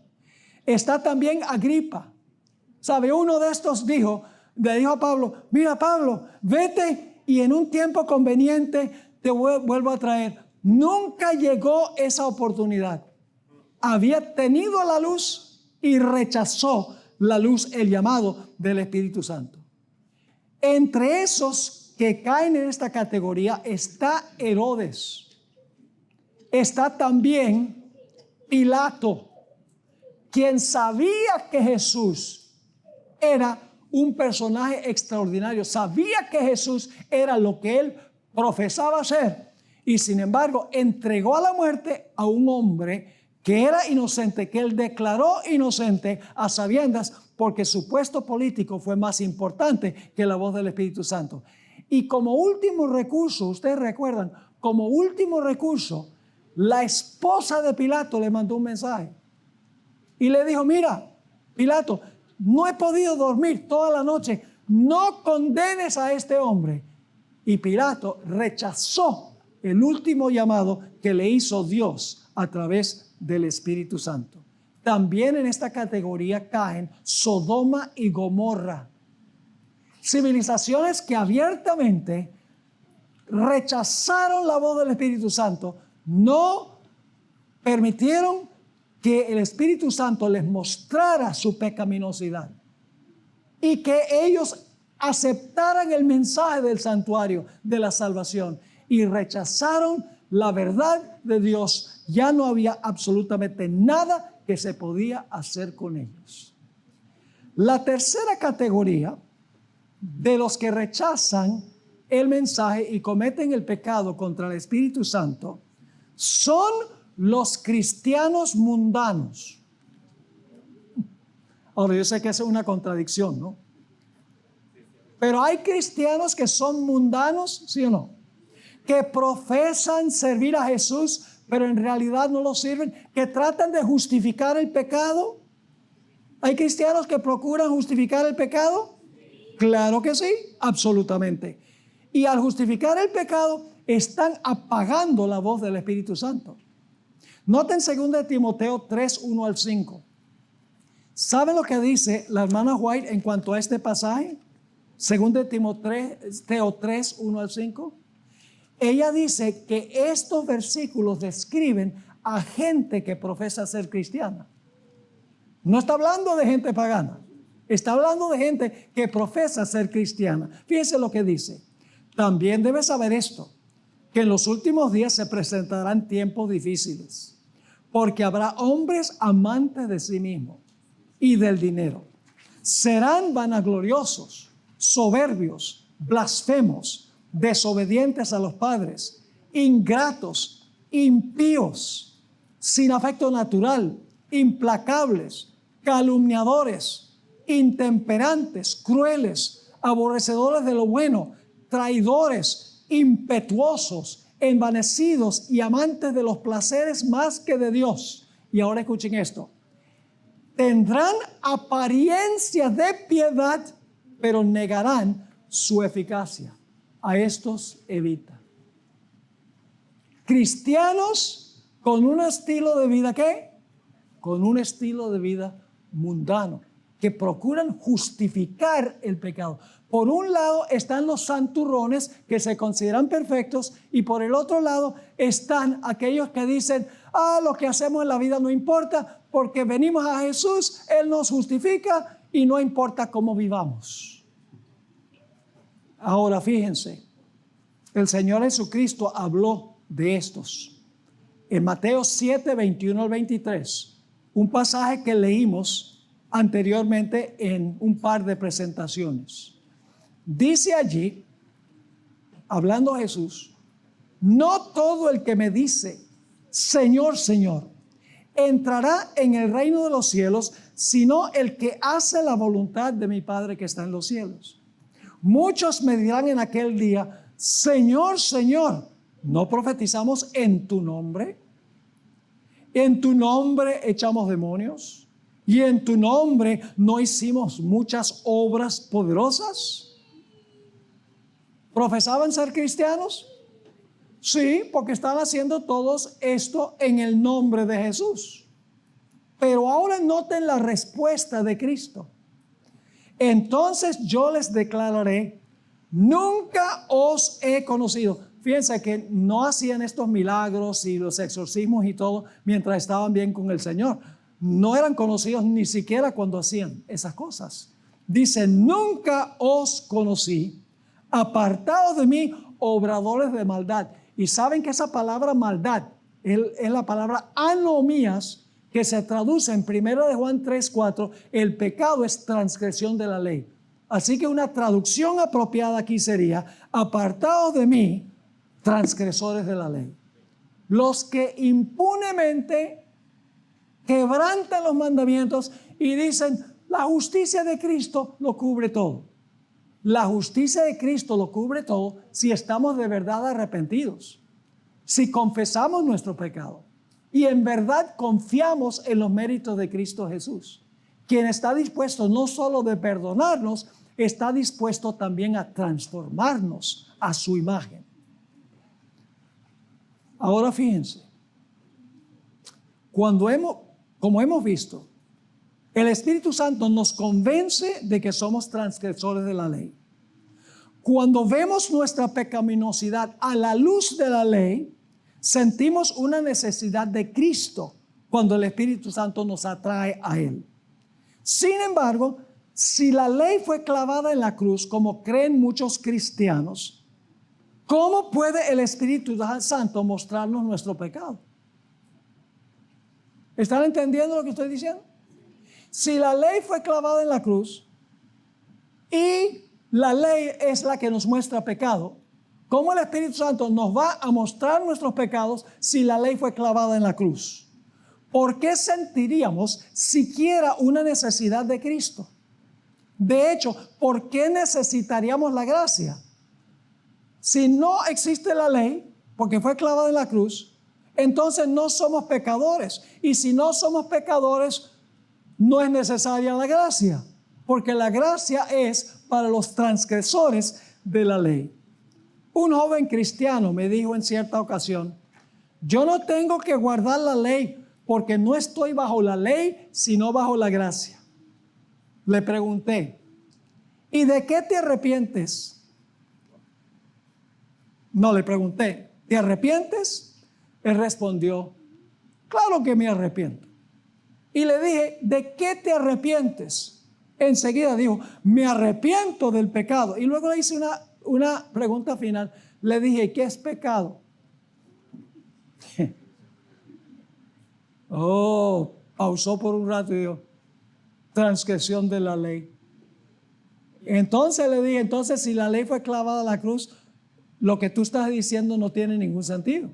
Está también Agripa. ¿Sabe? Uno de estos le dijo a Pablo, mira Pablo, vete y en un tiempo conveniente te vuelvo a traer. Nunca llegó esa oportunidad. Había tenido la luz y rechazó la luz, el llamado del Espíritu Santo. Entre esos que caen en esta categoría está Herodes. está también Pilato, quien sabía que Jesús era un personaje extraordinario, sabía que Jesús era lo que él profesaba ser, y sin embargo entregó a la muerte a un hombre que era inocente, que él declaró inocente a sabiendas, porque su puesto político fue más importante que la voz del Espíritu Santo. Y como último recurso, ustedes recuerdan, como último recurso, la esposa de Pilato le mandó un mensaje y le dijo: mira, Pilato, no he podido dormir toda la noche, no condenes a este hombre. Y Pilato rechazó el último llamado que le hizo Dios a través del Espíritu Santo. También en esta categoría caen Sodoma y Gomorra, civilizaciones que abiertamente rechazaron la voz del Espíritu Santo, no permitieron que el Espíritu Santo les mostrara su pecaminosidad y que ellos aceptaran el mensaje del santuario de la salvación y rechazaron la verdad de Dios. Ya no había absolutamente nada que se podía hacer con ellos. La tercera categoría de los que rechazan el mensaje y cometen el pecado contra el Espíritu Santo son los cristianos mundanos. Ahora, yo sé que es una contradicción, ¿no? Pero hay cristianos que son mundanos, ¿sí o no? Que profesan servir a Jesús, pero en realidad no lo sirven, que tratan de justificar el pecado. ¿Hay cristianos que procuran justificar el pecado? Claro que sí, absolutamente. Y al justificar el pecado, están apagando la voz del Espíritu Santo. Noten 2 Timoteo 3, 1 al 5. ¿Saben lo que dice la hermana White en cuanto a este pasaje? 2 Timoteo 3, 1 al 5. Ella dice que estos versículos describen a gente que profesa ser cristiana. No está hablando de gente pagana, está hablando de gente que profesa ser cristiana. Fíjense lo que dice. También debes saber esto, que en los últimos días se presentarán tiempos difíciles, porque habrá hombres amantes de sí mismos y del dinero. Serán vanagloriosos, soberbios, blasfemos, desobedientes a los padres, ingratos, impíos, sin afecto natural, implacables, calumniadores, intemperantes, crueles, aborrecedores de lo bueno, traidores, impetuosos, envanecidos y amantes de los placeres más que de Dios. Y ahora escuchen esto: tendrán apariencia de piedad, pero negarán su eficacia. A estos evita. Cristianos con un estilo de vida, ¿qué? Con un estilo de vida mundano, que procuran justificar el pecado. Por un lado están los santurrones que se consideran perfectos, y por el otro lado están aquellos que dicen: lo que hacemos en la vida no importa, porque venimos a Jesús, Él nos justifica y no importa cómo vivamos. Ahora fíjense, el Señor Jesucristo habló de estos en Mateo 7, 21 al 23, un pasaje que leímos anteriormente en un par de presentaciones. Dice allí, hablando Jesús: no todo el que me dice Señor, Señor, entrará en el reino de los cielos, sino el que hace la voluntad de mi Padre que está en los cielos. Muchos me dirán en aquel día: Señor, Señor, ¿no profetizamos en tu nombre? ¿En tu nombre echamos demonios? ¿Y en tu nombre no hicimos muchas obras poderosas? ¿Profesaban ser cristianos? Sí, porque están haciendo todos esto en el nombre de Jesús. Pero ahora noten la respuesta de Cristo. Entonces yo les declararé: nunca os he conocido. Fíjense que no hacían estos milagros y los exorcismos y todo mientras estaban bien con el Señor. No eran conocidos ni siquiera cuando hacían esas cosas. Dice: nunca os conocí, apartados de mí, obradores de maldad. Y saben que esa palabra maldad es la palabra anomías, que se traduce en 1 de Juan 3:4, el pecado es transgresión de la ley. Así que una traducción apropiada aquí sería: apartados de mí, transgresores de la ley. Los que impunemente quebrantan los mandamientos y dicen, la justicia de Cristo lo cubre todo. La justicia de Cristo lo cubre todo si estamos de verdad arrepentidos, si confesamos nuestro pecado y en verdad confiamos en los méritos de Cristo Jesús, quien está dispuesto no solo de perdonarnos, está dispuesto también a transformarnos a su imagen. Ahora fíjense, como hemos visto, el Espíritu Santo nos convence de que somos transgresores de la ley. Cuando vemos nuestra pecaminosidad a la luz de la ley, sentimos una necesidad de Cristo cuando el Espíritu Santo nos atrae a Él. Sin embargo, si la ley fue clavada en la cruz, como creen muchos cristianos, ¿cómo puede el Espíritu Santo mostrarnos nuestro pecado? ¿Están entendiendo lo que estoy diciendo? Si la ley fue clavada en la cruz y la ley es la que nos muestra pecado, ¿cómo el Espíritu Santo nos va a mostrar nuestros pecados si la ley fue clavada en la cruz? ¿Por qué sentiríamos siquiera una necesidad de Cristo? De hecho, ¿por qué necesitaríamos la gracia? Si no existe la ley, porque fue clavada en la cruz, entonces no somos pecadores. Y si no somos pecadores, no es necesaria la gracia, porque la gracia es para los transgresores de la ley. Un joven cristiano me dijo en cierta ocasión, yo no tengo que guardar la ley porque no estoy bajo la ley, sino bajo la gracia. Le pregunté, ¿y de qué te arrepientes? No, le pregunté, ¿te arrepientes? Él respondió, claro que me arrepiento. Y le dije, ¿de qué te arrepientes? Enseguida dijo, me arrepiento del pecado. Y luego le hice una pregunta final. Le dije, ¿qué es pecado? Pausó por un rato y dijo, transgresión de la ley. Entonces le dije, entonces si la ley fue clavada a la cruz, lo que tú estás diciendo no tiene ningún sentido.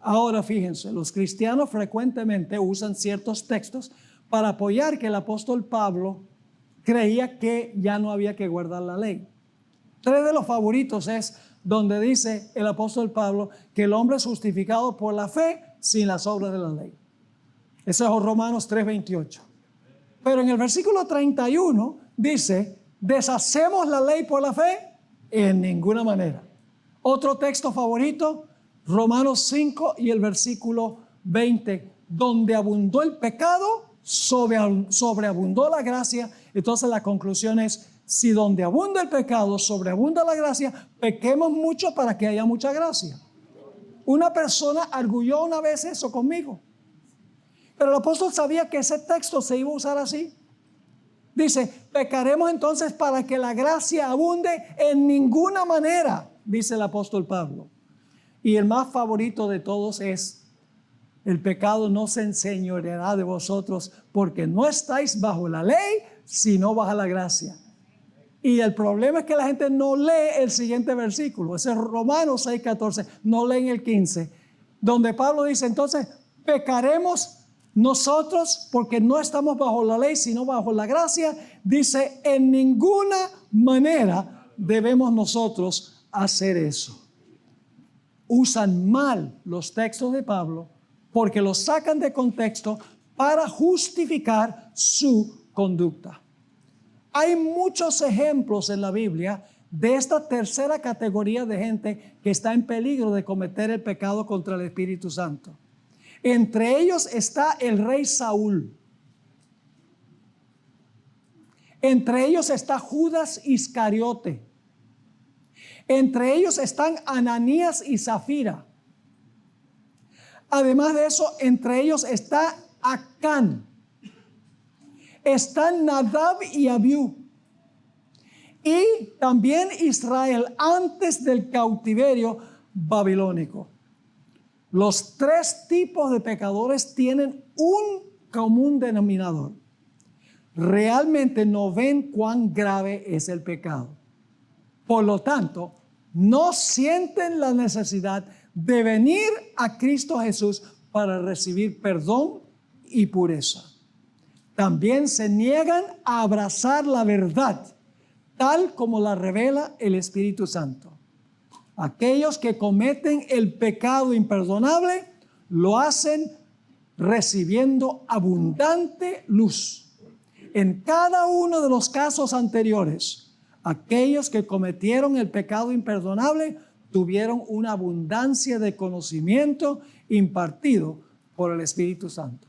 Ahora fíjense, los cristianos frecuentemente usan ciertos textos para apoyar que el apóstol Pablo creía que ya no había que guardar la ley. 3 de los favoritos es donde dice el apóstol Pablo que el hombre es justificado por la fe sin las obras de la ley. Ese es Romanos 3:28. Pero en el versículo 31 dice, ¿deshacemos la ley por la fe? En ninguna manera. Otro texto favorito, Romanos 5 y el versículo 20, donde abundó el pecado, sobreabundó la gracia. Entonces la conclusión es, si donde abunda el pecado, sobreabunda la gracia, pequemos mucho para que haya mucha gracia. Una persona arguyó una vez eso conmigo, pero el apóstol sabía que ese texto se iba a usar así. Dice, pecaremos entonces para que la gracia abunde en ninguna manera, dice el apóstol Pablo. Y el más favorito de todos es, el pecado no se enseñoreará de vosotros porque no estáis bajo la ley, sino bajo la gracia. Y el problema es que la gente no lee el siguiente versículo, ese es Romanos 6:14, no leen el 15, donde Pablo dice, entonces, pecaremos nosotros porque no estamos bajo la ley, sino bajo la gracia. Dice, en ninguna manera debemos nosotros hacer eso. Usan mal los textos de Pablo porque los sacan de contexto para justificar su conducta. Hay muchos ejemplos en la Biblia de esta tercera categoría de gente que está en peligro de cometer el pecado contra el Espíritu Santo. Entre ellos está el rey Saúl. Entre ellos está Judas Iscariote. Entre ellos están Ananías y Zafira. Además de eso, entre ellos está Acán. Están Nadab y Abiú. Y también Israel, antes del cautiverio, babilónico. Los tres tipos de pecadores tienen un común denominador. Realmente no ven cuán grave es el pecado. Por lo tanto, no sienten la necesidad de venir a Cristo Jesús para recibir perdón y pureza. También se niegan a abrazar la verdad, tal como la revela el Espíritu Santo. Aquellos que cometen el pecado imperdonable lo hacen recibiendo abundante luz. En cada uno de los casos anteriores, aquellos que cometieron el pecado imperdonable tuvieron una abundancia de conocimiento impartido por el Espíritu Santo.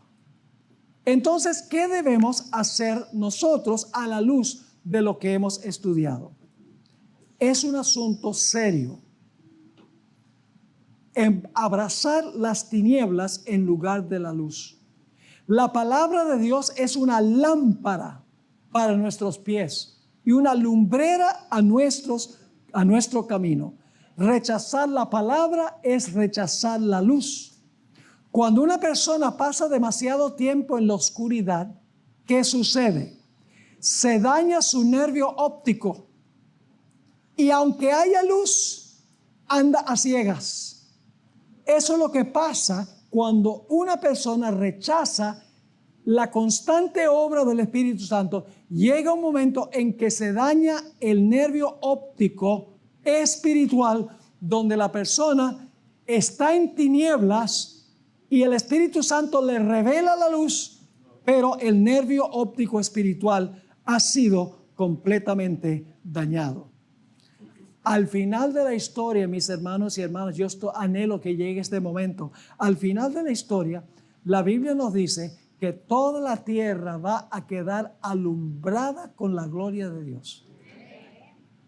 Entonces, ¿qué debemos hacer nosotros a la luz de lo que hemos estudiado? Es un asunto serio. Abrazar las tinieblas en lugar de la luz. La palabra de Dios es una lámpara para nuestros pies y una lumbrera a nuestro camino. Rechazar la palabra es rechazar la luz. Cuando una persona pasa demasiado tiempo en la oscuridad, ¿qué sucede? Se daña su nervio óptico y aunque haya luz, anda a ciegas. Eso es lo que pasa cuando una persona rechaza la constante obra del Espíritu Santo. Llega un momento en que se daña el nervio óptico espiritual, donde la persona está en tinieblas y el Espíritu Santo le revela la luz, pero el nervio óptico espiritual ha sido completamente dañado. Al final de la historia, mis hermanos y hermanas, yo anhelo que llegue este momento. Al final de la historia, la Biblia nos dice que toda la tierra va a quedar alumbrada con la gloria de Dios.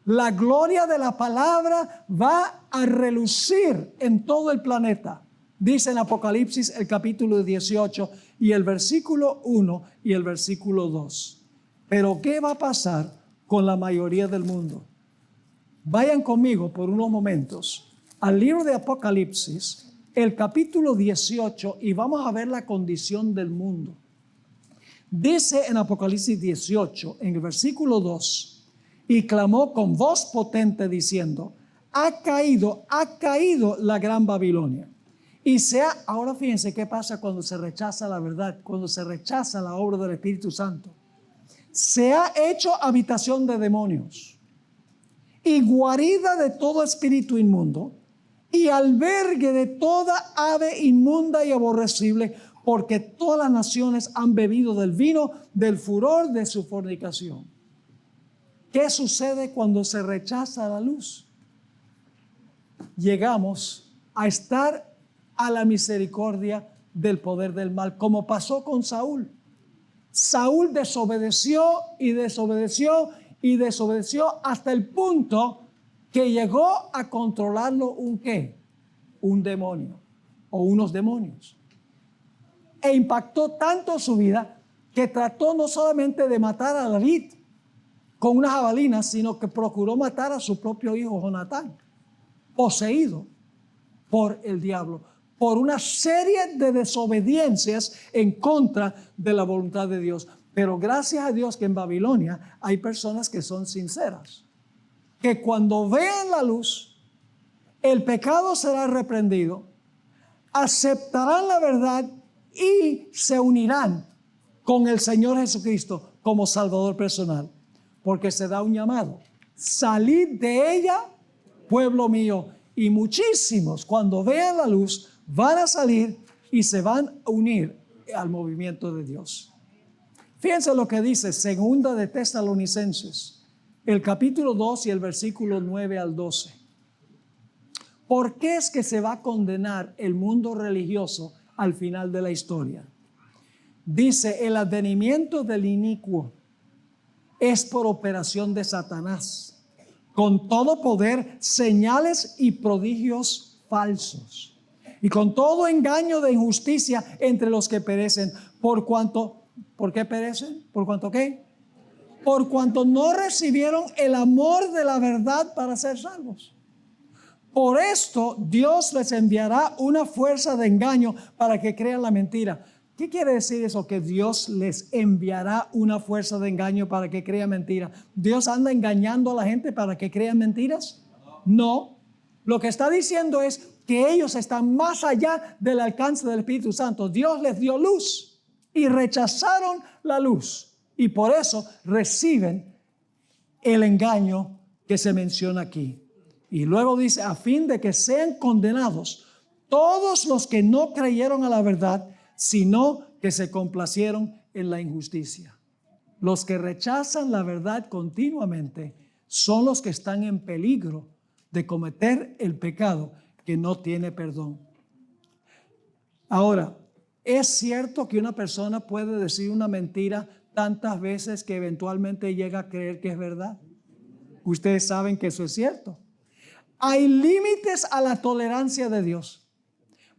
La gloria de la palabra va a relucir en todo el planeta. Dice en Apocalipsis el capítulo 18 y el versículo 1 y el versículo 2. Pero ¿qué va a pasar con la mayoría del mundo? Vayan conmigo por unos momentos al libro de Apocalipsis, el capítulo 18, y vamos a ver la condición del mundo. Dice en Apocalipsis 18, en el versículo 2, y clamó con voz potente diciendo, ha caído la gran Babilonia. Ahora fíjense qué pasa cuando se rechaza la verdad, cuando se rechaza la obra del Espíritu Santo. Se ha hecho habitación de demonios y guarida de todo espíritu inmundo, y albergue de toda ave inmunda y aborrecible, porque todas las naciones han bebido del vino del furor de su fornicación. ¿Qué sucede cuando se rechaza la luz? Llegamos a estar a la misericordia del poder del mal, como pasó con Saúl. Saúl desobedeció y desobedeció y desobedeció hasta el punto que llegó a controlarlo un demonio o unos demonios. E impactó tanto su vida que trató no solamente de matar a David con una jabalina, sino que procuró matar a su propio hijo Jonatán, poseído por el diablo, por una serie de desobediencias en contra de la voluntad de Dios. Pero gracias a Dios que en Babilonia hay personas que son sinceras, que cuando vean la luz, el pecado será reprendido, aceptarán la verdad y se unirán con el Señor Jesucristo como Salvador personal, porque se da un llamado: salid de ella, pueblo mío. Y muchísimos, cuando vean la luz, van a salir y se van a unir al movimiento de Dios. Fíjense lo que dice Segunda de Tesalonicenses, el capítulo 2 y el versículo 9 al 12. ¿Por qué es que se va a condenar el mundo religioso al final de la historia? Dice, el advenimiento del inicuo es por operación de Satanás, con todo poder, señales y prodigios falsos, y con todo engaño de injusticia entre los que perecen, ¿por qué perecen? ¿Por cuanto qué? Por cuanto no recibieron el amor de la verdad para ser salvos. Por esto Dios les enviará una fuerza de engaño para que crean la mentira. ¿Qué quiere decir eso? Que Dios les enviará una fuerza de engaño para que crean mentira. ¿Dios anda engañando a la gente para que crean mentiras? No. Lo que está diciendo es que ellos están más allá del alcance del Espíritu Santo. Dios les dio luz y rechazaron la luz. Y por eso reciben el engaño que se menciona aquí. Y luego dice, a fin de que sean condenados todos los que no creyeron a la verdad, sino que se complacieron en la injusticia. Los que rechazan la verdad continuamente son los que están en peligro de cometer el pecado que no tiene perdón. Ahora, ¿es cierto que una persona puede decir una mentira tantas veces que eventualmente llega a creer que es verdad? Ustedes saben que eso es cierto. Hay límites a la tolerancia de Dios.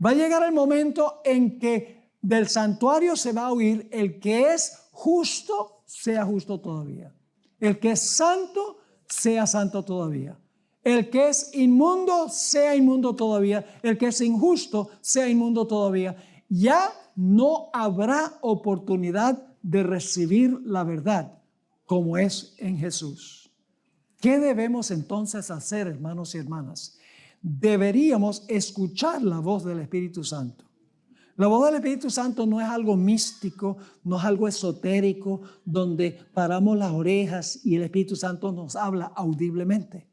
Va a llegar el momento en que del santuario se va a oír: el que es justo, sea justo todavía. El que es santo, sea santo todavía. El que es inmundo, sea inmundo todavía. El que es injusto, sea inmundo todavía. Ya no habrá oportunidad de recibir la verdad como es en Jesús. ¿Qué debemos entonces hacer, hermanos y hermanas? Deberíamos escuchar la voz del Espíritu Santo. La voz del Espíritu Santo no es algo místico, no es algo esotérico, donde paramos las orejas y el Espíritu Santo nos habla audiblemente.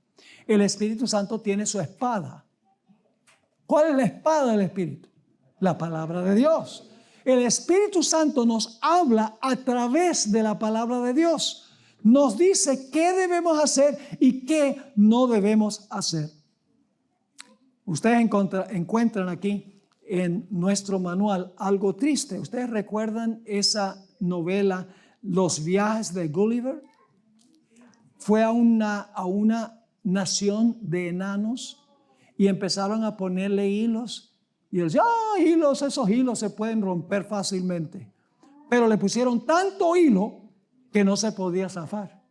El Espíritu Santo tiene su espada. ¿Cuál es la espada del Espíritu? La palabra de Dios. El Espíritu Santo nos habla a través de la palabra de Dios. Nos dice qué debemos hacer y qué no debemos hacer. Ustedes encuentran aquí en nuestro manual algo triste. ¿Ustedes recuerdan esa novela, Los viajes de Gulliver? Fue a una nación de enanos y empezaron a ponerle hilos. Y él decía, hilos, esos hilos se pueden romper fácilmente. Pero le pusieron tanto hilo que no se podía zafar.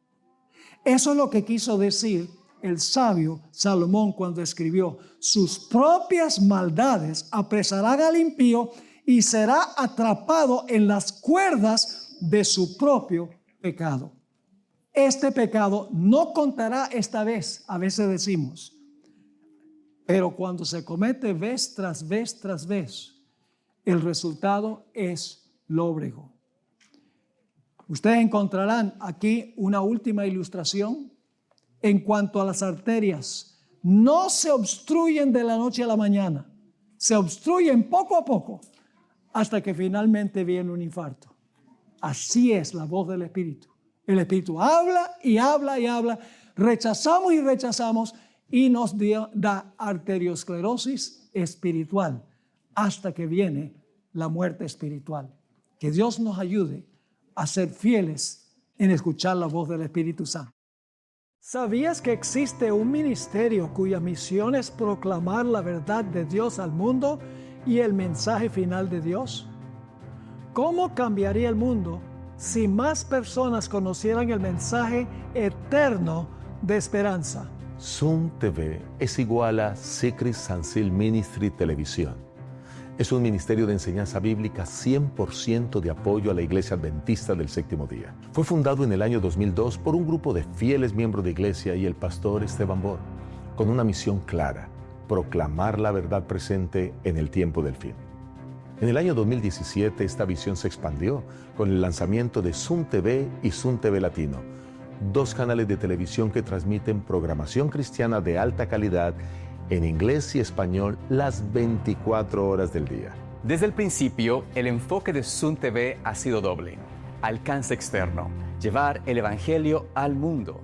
Eso es lo que quiso decir el sabio Salomón cuando escribió: sus propias maldades apresarán al impío y será atrapado en las cuerdas de su propio pecado. Este pecado no contará esta vez, a veces decimos, pero cuando se comete vez tras vez tras vez, el resultado es lóbrego. Ustedes encontrarán aquí una última ilustración en cuanto a las arterias. No se obstruyen de la noche a la mañana, se obstruyen poco a poco hasta que finalmente viene un infarto. Así es la voz del Espíritu. El Espíritu habla y habla y habla, rechazamos y rechazamos y nos da arteriosclerosis espiritual hasta que viene la muerte espiritual. Que Dios nos ayude a ser fieles en escuchar la voz del Espíritu Santo. ¿Sabías que existe un ministerio cuya misión es proclamar la verdad de Dios al mundo y el mensaje final de Dios? ¿Cómo cambiaría el mundo si más personas conocieran el mensaje eterno de esperanza? Zoom TV es igual a Secret Sansil Ministry Televisión. Es un ministerio de enseñanza bíblica 100% de apoyo a la Iglesia Adventista del Séptimo Día. Fue fundado en el año 2002 por un grupo de fieles miembros de iglesia y el pastor Esteban Bor, con una misión clara: proclamar la verdad presente en el tiempo del fin. En el año 2017 esta visión se expandió con el lanzamiento de Zoom TV y Zoom TV Latino, dos canales de televisión que transmiten programación cristiana de alta calidad en inglés y español las 24 horas del día. Desde el principio, el enfoque de Zoom TV ha sido doble: alcance externo, llevar el evangelio al mundo,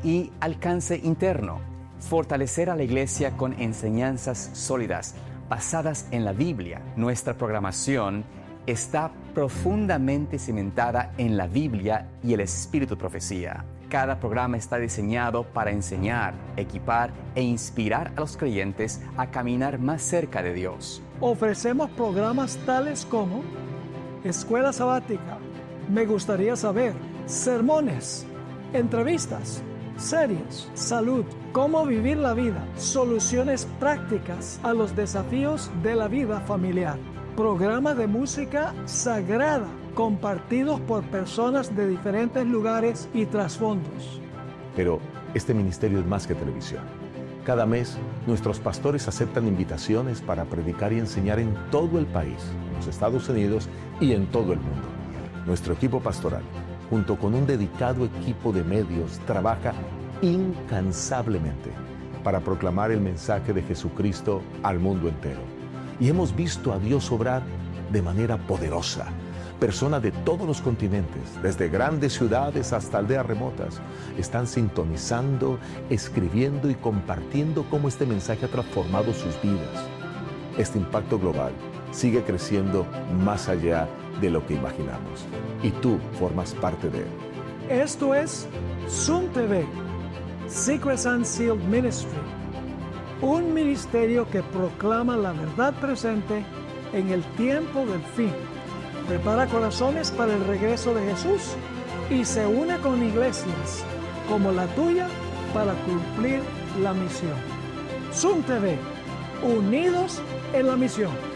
y alcance interno, fortalecer a la iglesia con enseñanzas sólidas, basadas en la Biblia. Nuestra programación está profundamente cimentada en la Biblia y el espíritu de profecía. Cada programa está diseñado para enseñar, equipar e inspirar a los creyentes a caminar más cerca de Dios. Ofrecemos programas tales como Escuela Sabática, Me Gustaría Saber, sermones, entrevistas, series, salud, cómo vivir la vida, soluciones prácticas a los desafíos de la vida familiar, programas de música sagrada compartidos por personas de diferentes lugares y trasfondos. Pero este ministerio es más que televisión. Cada mes, nuestros pastores aceptan invitaciones para predicar y enseñar en todo el país, en los Estados Unidos y en todo el mundo. Nuestro equipo pastoral, junto con un dedicado equipo de medios, trabaja incansablemente para proclamar el mensaje de Jesucristo al mundo entero. Y hemos visto a Dios obrar de manera poderosa. Personas de todos los continentes, desde grandes ciudades hasta aldeas remotas, están sintonizando, escribiendo y compartiendo cómo este mensaje ha transformado sus vidas. Este impacto global sigue creciendo más allá de lo que imaginamos. Y tú formas parte de él. Esto es Zoom TV, Secrets Unsealed Ministry, un ministerio que proclama la verdad presente en el tiempo del fin. Prepara corazones para el regreso de Jesús y se une con iglesias como la tuya para cumplir la misión. Zoom TV, unidos en la misión.